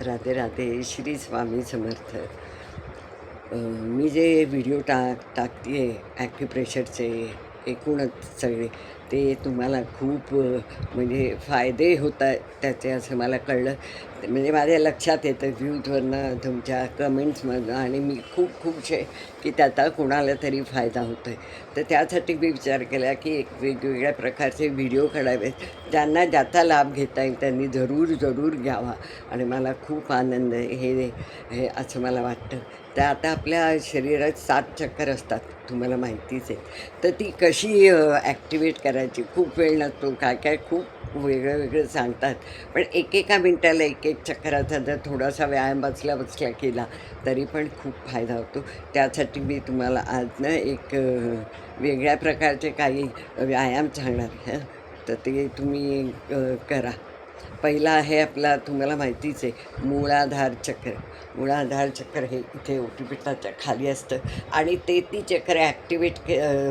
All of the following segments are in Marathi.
राधे राधे श्री स्वामी समर्थ. मी जे व्हिडिओ टाकते आहे ॲक्युप्रेशरचे एकूणच सगळे ते तुम्हाला खूप म्हणजे फायदे होत आहेत त्याचे असं मला कळलं. म्हणजे माझ्या लक्षात येतं व्ह्यूजवरनं तुमच्या कमेंट्समधनं आणि मी खूप खूपशे की त्याचा कोणाला तरी फायदा होतो आहे. तर त्यासाठी मी विचार केला की एक वेगवेगळ्या प्रकारचे व्हिडिओ काढावेत. ज्यांना ज्याचा लाभ घेता येईल त्यांनी जरूर जरूर घ्यावा आणि मला खूप आनंद आहे हे हे असं मला वाटतं. तर आता आपल्या शरीरात 7 चक्कर असतात तुम्हाला माहितीच आहे. तर ती कशी ॲक्टिवेट करायची, खूप वेळ लागतो, काय काय खूप वेगळं वेगळं सांगतात. पण एकेका मिनटाला एक एक चक्राचा जर थोडासा व्यायाम बसल्या बसल्या केला तरी पण खूप फायदा होतो. त्यासाठी मी तुम्हाला आज ना एक वेगळ्या प्रकारचे काही व्यायाम सांगणार आहे. तर ते तुम्ही करा. पहिला आहे आपला तुम्हाला माहितीच आहे मूळाधार चक्र. मूळाधार चक्र हे इथे ओटीपिटाच्या खाली असतं आणि ते ती चक्र ॲक्टिवेट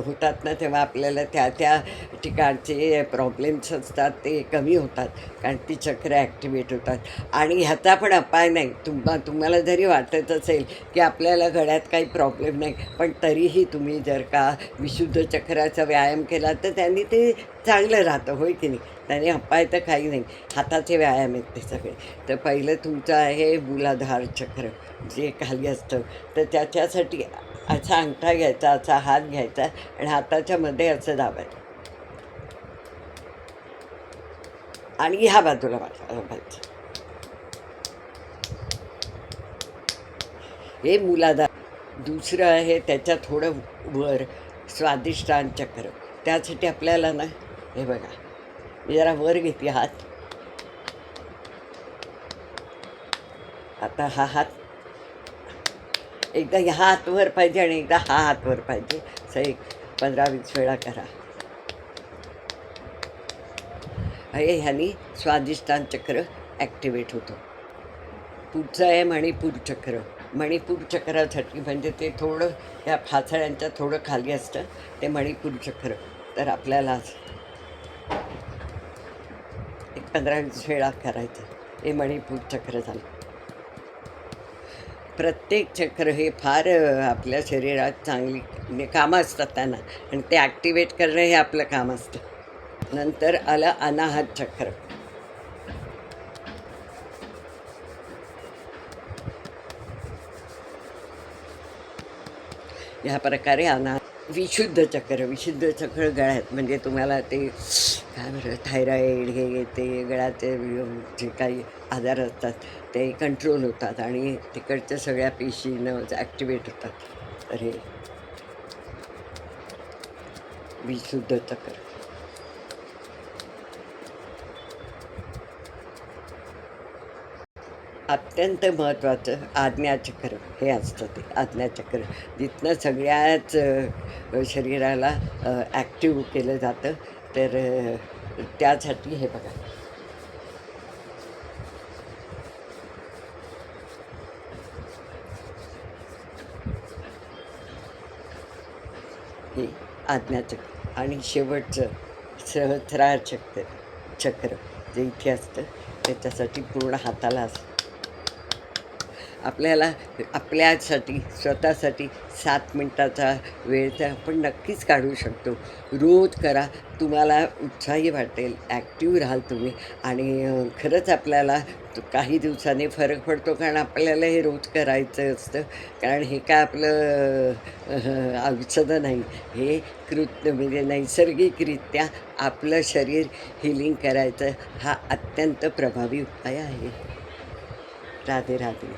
होतात ना तेव्हा आपल्याला त्या त्या ठिकाणचे प्रॉब्लेम्स असतात ते कमी होतात. कारण ती चक्र ॲक्टिवेट होतात आणि ह्याचा पण अपाय नाही. तुम्हाला जरी वाटत असेल की आपल्याला गळ्यात काही प्रॉब्लेम नाही, पण तरीही तुम्ही जर का विशुद्ध चक्राचा व्यायाम केला तर त्यांनी ते चांगलं राहतं, होय की नाही. त्याने अपाय तर काही नाही. हाताचे व्यायाम आहेत ते सगळे. तर पहिलं तुमचं आहे मूलाधार चक्र जे खाली असतं. तर त्याच्यासाठी असा अंगठा घ्यायचा, असा हात घ्यायचा आणि हाताच्या मध्ये असं दाबायचं आणि ह्या बाजूला दाबायचं. हे मूलाधार. दुसरं आहे त्याच्या थोडं वर स्वादिष्टान चक्र. त्यासाठी आपल्याला ना हे बघा, मी जरा वर घेते हात. आता हा हात एकदा ह्या हात वर पाहिजे आणि एकदा हा हात वर पाहिजे. असं एक 15-20 वेळा करा. हे ह्यानी स्वादिष्टान चक्र ॲक्टिवेट होतं. पुढचं आहे मणिपूर चक्र. मणिपूर चक्रासाठी म्हणजे ते थोडं या फाथळ्यांच्या थोडं खाली असतं ते मणिपूर चक्र. तर आपल्याला एक 15-20 वेळा करायचं. हे मणिपूर चक्र झालं. प्रत्येक चक्र हे फार आपल्या शरीरात चांगली म्हणजे कामं असतात त्यांना आणि ते ॲक्टिवेट करणं हे आपलं काम असतं. नंतर आलं अनाहत चक्र. ह्या प्रकारे विशुद्ध चक्र. विशुद्ध चक्र गळ्यात म्हणजे तुम्हाला ते काय बरं थायरॉईड हे ते गळ्याचे जे काही आजार असतात ते कंट्रोल होतात आणि तिकडच्या सगळ्या पेशी ॲक्टिवेट होतात. तर हे विशुद्ध चक्र. अत्यंत महत्त्वाचं आज्ञाचक्र हे असतं. ते आज्ञाचक्र जिथनं सगळ्याच शरीराला ॲक्टिव्ह केलं जातं. तर त्यासाठी हे बघा, हे आज्ञाचक्र. आणि शेवटचं सहस्रार चक्र जे इथे असतं त्याच्यासाठी पूर्ण हाताला असतं. आपल्याला आपल्यासाठी स्वतःसाठी 7 मिनटाचा वेळ तर आपण नक्कीच काढू शकतो. रोज करा. तुम्हाला उत्साही वाटेल, ॲक्टिव्ह राहाल तुम्ही आणि खरंच आपल्याला काही दिवसांनी फरक पडतो. कारण आपल्याला हे रोज करायचं असतं. कारण हे काय आपलं औषधं नाही. हे कृत्य म्हणजे नैसर्गिकरित्या आपलं शरीर हिलिंग करायचं हा अत्यंत प्रभावी उपाय आहे. राधे राधे.